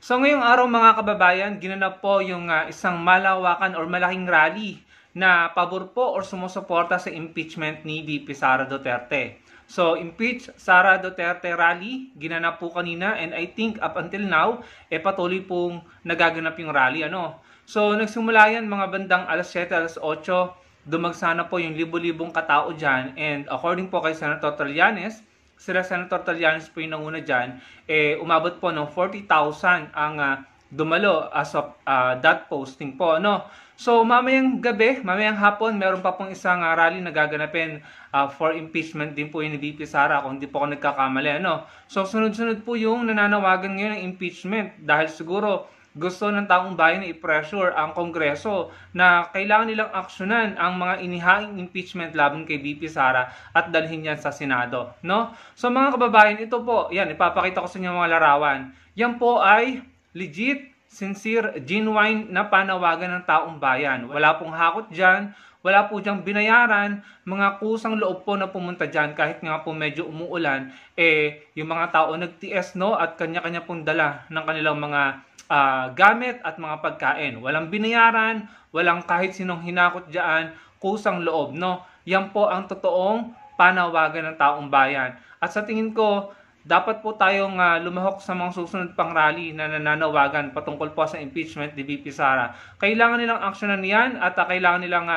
So ngayong araw mga kababayan, ginanap po yung isang malawakan or malaking rally na pabor po or sumusuporta sa impeachment ni VP Sara Duterte. So impeach Sara Duterte rally, ginanap po kanina, and I think up until now, patuloy pong nagaganap yung rally. So nagsimula yan mga bandang alas 7, alas 8, dumagsana po yung libo-libong katao dyan, and according po kay Senator Trillanes, sila Senator Trillanes po yung nanguna dyan, umabot po ng 40,000 ang dumalo as of that posting po. So mamayang gabi, mamayang hapon, meron pa pong isang rally na gaganapin for impeachment din po yung ni VP Sara, kung hindi po ako nagkakamali. So sunod-sunod po yung nananawagan ngayon ng impeachment dahil siguro gusto ng taong bayan na i-pressure ang Kongreso na kailangan nilang aksyonan ang mga inihaing impeachment laban kay VP Sara at dalhin yan sa Senado. So mga kababayan, ito po, yan, ipapakita ko sa inyo mga larawan. Yan po ay legit, sincere, genuine na panawagan ng taong bayan. Wala pong hakot dyan, wala po diyang binayaran, mga kusang loob po na pumunta dyan kahit nga po medyo umuulan, yung mga tao nagtiis at kanya-kanya pong dala ng kanilang mga gamit at mga pagkain. Walang binayaran, walang kahit sinong hinakot dyan, kusang loob. Yan po ang totoong panawagan ng taong bayan. At sa tingin ko, dapat po tayong lumahok sa mga susunod pang rally na nananawagan patungkol po sa impeachment ni VP Sara. Kailangan nilang aksyonan yan at kailangan nilang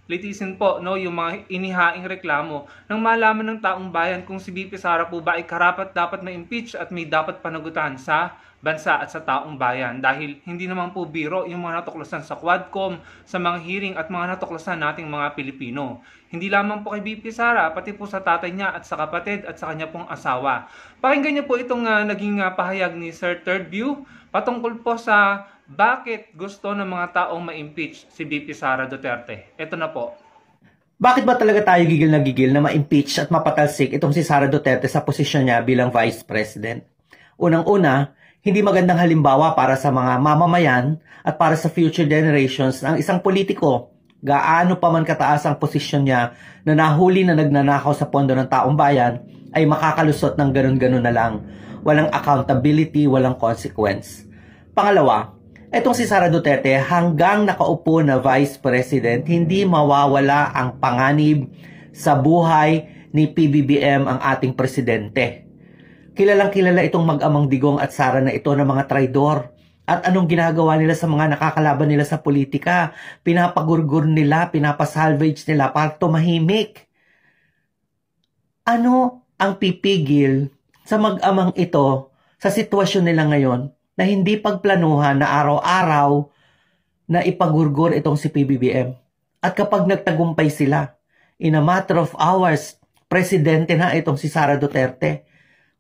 litisin po yung mga inihaing reklamo nang malaman ng taong bayan kung si VP Sara po ba ay karapat dapat ma-impeach at may dapat panagutan sa bansa at sa taong bayan, dahil hindi naman po biro yung mga natuklasan sa Quadcom, sa mga hearing at mga natuklasan nating mga Pilipino. Hindi lamang po kay VP Sara, pati po sa tatay niya at sa kapatid at sa kanya pong asawa. Pakinggan niyo po itong naging pahayag ni Sir Third View patungkol po sa bakit gusto ng mga taong ma-impeach si VP Sara Duterte. Ito na po. Bakit ba talaga tayo gigil na ma-impeach at mapatalsik itong si Sara Duterte sa posisyon niya bilang Vice President? Unang-una, hindi magandang halimbawa para sa mga mamamayan at para sa future generations ng isang politiko, gaano pa man kataas ang posisyon niya na nahuli na nagnanakaw sa pondo ng taong bayan, ay makakalusot ng ganun-ganun na lang. Walang accountability, walang consequence. Pangalawa, etong si Sara Duterte, hanggang nakaupo na Vice President, hindi mawawala ang panganib sa buhay ni PBBM ang ating presidente. Kilalang kilala itong mag-amang Digong at Sara na ito ng mga traidor. At anong ginagawa nila sa mga nakakalaban nila sa politika? Pinapagurgur nila, pinapasalvage nila para tumahimik. Ano ang pipigil sa mag-amang ito sa sitwasyon nila ngayon na hindi pagplanuhan na araw-araw na ipagurgur itong si PBBM? At kapag nagtagumpay sila, in a matter of hours, presidente na itong si Sara Duterte.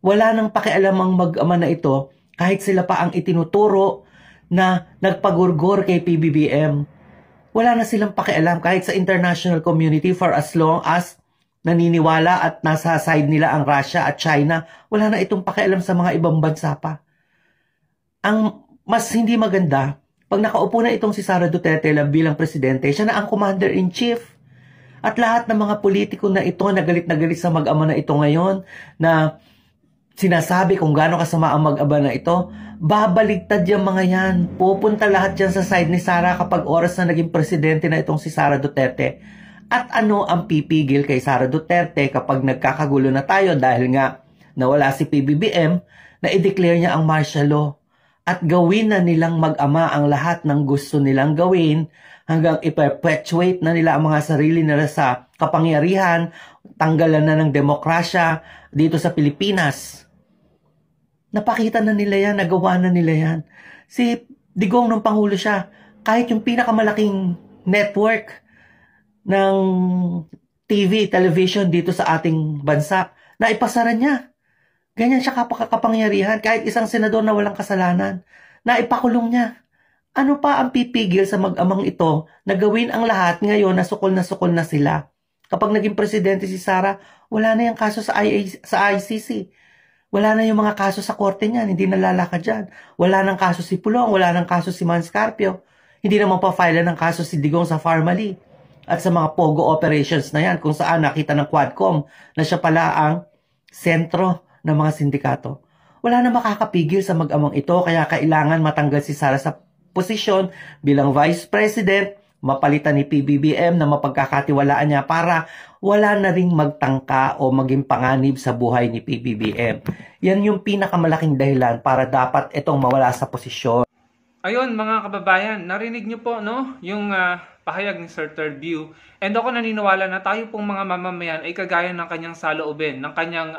Wala nang pakialam ang mag-ama na ito kahit sila pa ang itinuturo na nagpagurgor kay PBBM. Wala na silang pakialam kahit sa international community for as long as naniniwala at nasa side nila ang Russia at China. Wala na itong pakialam sa mga ibang bansa pa. Ang mas hindi maganda, pag nakaupo na itong si Sara Duterte bilang presidente, siya na ang commander-in-chief. At lahat ng mga politiko na ito, na galit sa mag-ama na ito ngayon, na sinasabi kung gaano kasama ang mag-aba na ito, babaligtad yung mga yan. Pupunta lahat yan sa side ni Sara kapag oras na naging presidente na itong si Sara Duterte. At ano ang pipigil kay Sara Duterte kapag nagkakagulo na tayo dahil nga nawala si PBBM, na i-declare niya ang martial law at gawin na nilang mag-ama ang lahat ng gusto nilang gawin hanggang i-perpetuate na nila ang mga sarili nila sa kapangyarihan, tanggalan na ng demokrasya dito sa Pilipinas. Napakita na nila yan, nagawa na nila yan. Si Digong nung Pangulo siya, kahit yung pinakamalaking network ng television dito sa ating bansa, naipasara niya. Ganyan siya kapakapangyarihan, kahit isang senador na walang kasalanan, naipakulong niya. Ano pa ang pipigil sa mag-amang ito na gawin ang lahat ngayon na sukol na sila? Kapag naging presidente si Sara, wala na yung kaso sa ICC. Wala na yung mga kaso sa korte niyan, hindi nalalakad dyan. Wala nang kaso si Pulong, wala nang kaso si Manscarpio. Hindi naman pa-file ng kaso si Digong sa Pharmally. At sa mga POGO operations na yan, kung saan nakita ng Quadcom na siya pala ang sentro ng mga sindikato. wala na makakapigil sa mag-amang ito, kaya kailangan matanggal si Sara sa posisyon bilang Vice President, mapalitan ni PBBM na mapagkakatiwalaan niya para wala na ring magtangka o maging panganib sa buhay ni PBBM. Yan yung pinakamalaking dahilan para dapat itong mawala sa posisyon. Ayun mga kababayan, narinig niyo po no, yung pahayag ni Sir Third View. And ako naniniwala na tayo pong mga mamamayan ay kagaya ng kanyang saloobin, ng kanyang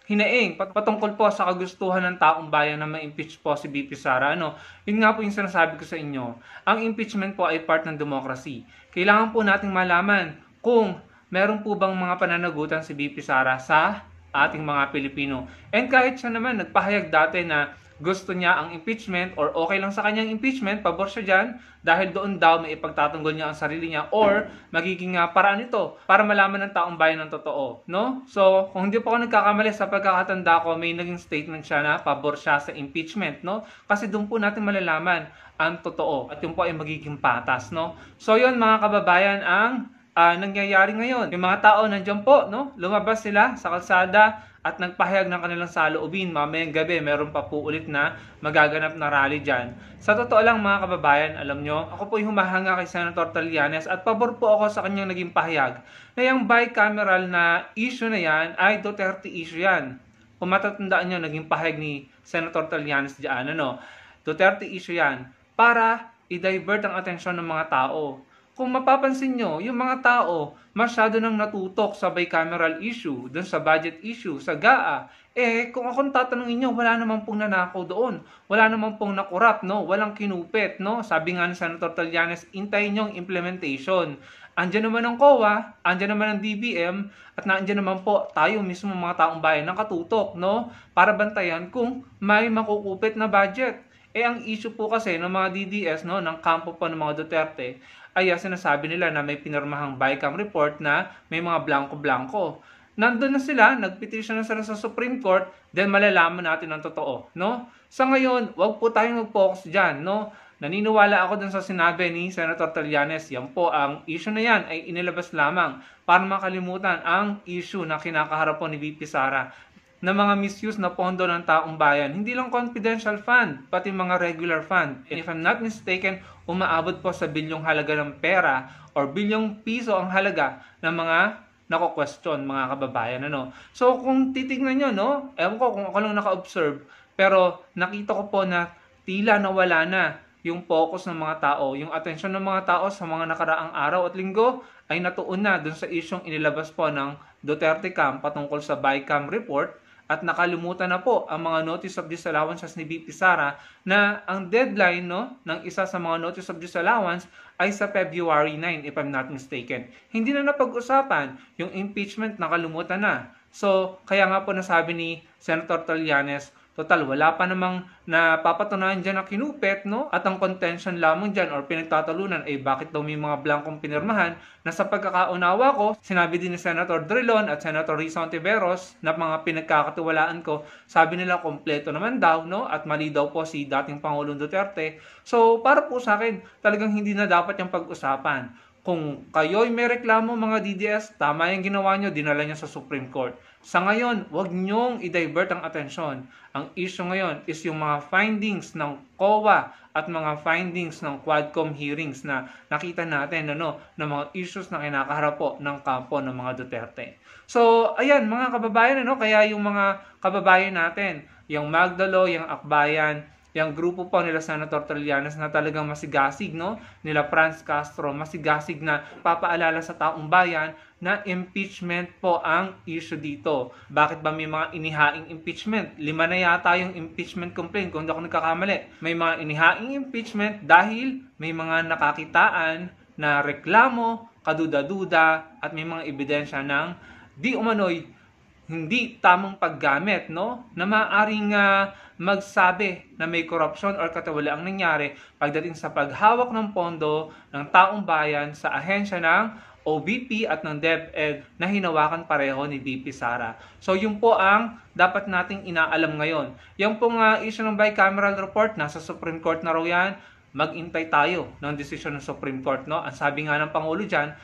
hinaing patungkol po sa kagustuhan ng taong bayan na ma-impeach po si VP Sara. Ano? Yun nga po yung sinasabi ko sa inyo. Ang impeachment po ay part ng democracy. Kailangan po nating malaman kung meron po bang mga pananagutan si VP Sara sa ating mga Pilipino. And kahit siya naman nagpahayag dati na gusto niya ang impeachment or okay lang sa kanyang impeachment, pabor siya dyan dahil doon daw may ipagtatanggol niya ang sarili niya or magiging paraan ito para malaman ng taong bayan ng totoo. No? So, kung hindi po ako nagkakamali sa pagkakatanda ko, may naging statement siya na pabor siya sa impeachment. No? Kasi doon po natin malalaman ang totoo at yun po ay magiging patas. No? So, yun mga kababayan ang nangyayari ngayon. Yung mga tao nandiyan po, no? Lumabas sila sa kalsada at nagpahayag ng kanilang saloobin. Mamayang gabi, meron pa po ulit na magaganap na rally dyan. Sa totoo lang mga kababayan, alam nyo, ako po yung humahanga kay Senator Trillanes at pabor po ako sa kanyang naging pahayag na yung bicameral na issue na yan ay Duterte issue yan. Kung matatandaan nyo, naging pahayag ni Senator Trillanes dyan, ano? Duterte issue yan para i-divert ang atensyon ng mga tao. Kung mapapansin nyo, yung mga tao masyado nang natutok sa bicameral issue, dun sa budget issue, sa GAA. Kung akong tatanungin nyo, wala naman pong nanakaw doon. Wala naman pong nakurap, no? Walang kinupit, no? Sabi nga ni Senator Trillanes, intayin nyo ang implementation. Andyan naman ang COA, andyan naman ang DBM, at naandyan naman po tayo mismo mga taong bayan ng katutok, no? Para bantayan kung may makukupit na budget. Ang issue po kasi ng mga DDS, no, ng kampo po ng mga Duterte, ay sinasabi nila na may pinirmahang BICAM report na may mga blanco-blanco. Nandun na sila, nagpetition na sila sa Supreme Court, then malalaman natin ang totoo, no? Sa ngayon, wag po tayong mag-focus dyan, no? Naniniwala ako dun sa sinabi ni Senator Trillanes, yan po, ang issue na yan ay inilabas lamang para makalimutan ang issue na kinakaharap po ni VP Sara na mga misuse na pondo ng taong bayan. Hindi lang confidential fund, pati mga regular fund. And if I'm not mistaken, umaabot po sa bilyong halaga ng pera or bilyong piso ang halaga ng mga nako-question, mga kababayan. Ano? So kung titignan nyo, no? Ewan ko kung ako lang naka-observe, pero nakita ko po na tila nawala na yung focus ng mga tao, yung atensyon ng mga tao sa mga nakaraang araw at linggo ay natuon na dun sa isyong inilabas po ng Duterte Camp patungkol sa BICAM report. At nakalimutan na po ang mga notice of disallowances ni VP Sara na ang deadline, no, ng isa sa mga notice of disallowance ay sa February 9 if I'm not mistaken. Hindi na napag-usapan yung impeachment, nakalimutan na. So, kaya nga po nasabi ni Senator Trillanes, total, wala pa namang napapatunayan dyan na kinupit, no? At ang contention lamang dyan or pinagtatalunan ay bakit daw may mga blankong pinirmahan na sa pagkakaunawa ko, sinabi din ni Senator Drilon at Senator Risa Ontiveros na mga pinagkakatiwalaan ko, sabi nila kompleto naman daw, no? At mali daw po si dating Pangulong Duterte. So, para po sa akin, talagang hindi na dapat yung pag-usapan. Kung kayo'y may reklamo mga DDS, tama yung ginawa nyo, dinala nyo sa Supreme Court. Sa ngayon, huwag nyong i-divert ang atensyon. Ang issue ngayon is yung mga findings ng COA at mga findings ng Quadcom hearings na nakita natin ng mga issues na kinakaharap po ng kampo ng mga Duterte. So, ayan mga kababayan, kaya yung mga kababayan natin, yung Magdalo, yung Akbayan, yung grupo po nila Senator Trillanes na talagang masigasig, no? Nila Franz Castro, masigasig na papaalala sa taong bayan na impeachment po ang issue dito. Bakit ba may mga inihaing impeachment? 5 na yata yung impeachment complaint kung hindi ako nagkakamali. May mga inihaing impeachment dahil may mga nakakitaan na reklamo, kaduda-duda, at may mga ebidensya ng di umano'y hindi tamang paggamit, no? Na maaaring magsabi na may korupsyon or katiwaliang nangyari pagdating sa paghawak ng pondo ng taong bayan sa ahensya ng OBP at ng DepEd na hinawakan pareho ni VP Sara. So yun po ang dapat nating inaalam ngayon. Yung pong issue ng bicameral report, nasa Supreme Court na raw yan, mag-intay tayo ng desisyon ng Supreme Court, no? Ang sabi nga ng Pangulo diyan,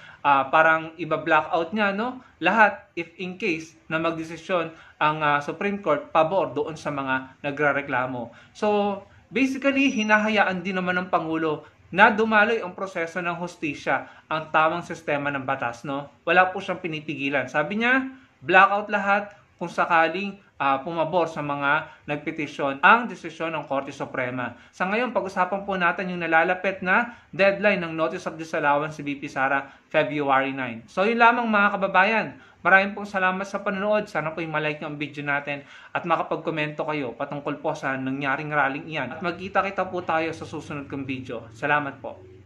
parang iba-blackout niya, no? Lahat if in case na magdesisyon ang Supreme Court pabor doon sa mga nagrereklamo. So, basically, hinahayaan din naman ng Pangulo na dumaloy ang proseso ng hustisya, ang tamang sistema ng batas, no? Wala po siyang pinipigilan. Sabi niya, blackout lahat kung sakaling pumabor sa mga nagpetisyon ang desisyon ng Korte Suprema. Sa ngayon, pag-usapan po natin yung nalalapit na deadline ng Notice of Disallowance si VP Sara, February 9. So yun lamang mga kababayan. Maraming pong salamat sa panonood. Sana po yung malike nyo ang video natin at makapag-komento kayo patungkol po sa nangyaring rallying iyan. At magkita-kita po tayo sa susunod kong video. Salamat po.